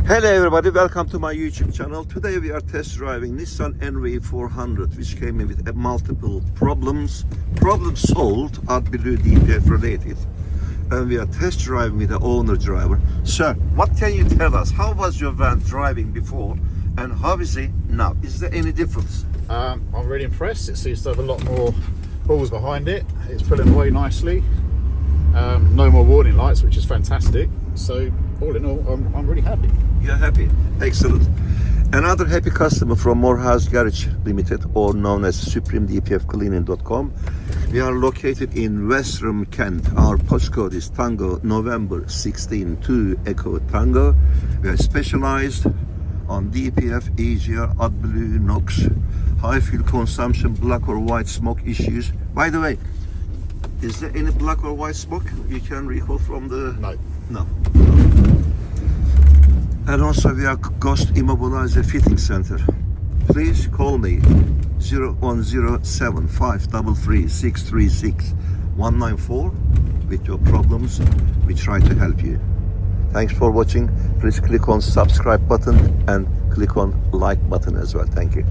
Hello everybody, welcome to my YouTube channel. Today we are test driving Nissan NV400, which came in with multiple problems. Problems solved, Adblue DPF related. And we are test driving with the owner driver. Sir, what can you tell us? How was your van driving before and how is it now? Is there any difference? I'm really impressed. It seems to have a lot more balls behind it. It's pulling away nicely. No more warning lights, which is fantastic. So all in all, I'm really happy. You're happy? Excellent. Another happy customer from Moorhouse Garage Limited, or known as supremedpfcleaning.com. We are located in Westerham, Kent. Our postcode is Tango November 16 to Echo Tango. We are specialized on DPF, EGR, Adblue, NOx, high fuel consumption, black or white smoke issues. By the way, is there any black or white smoke you can recall from the... No. And also we are Ghost Immobiliser Fitting Center. Please call me 0107 533 636 194 with your problems. We try to help you. Thanks for watching. Please click on subscribe button and click on like button as well. Thank you.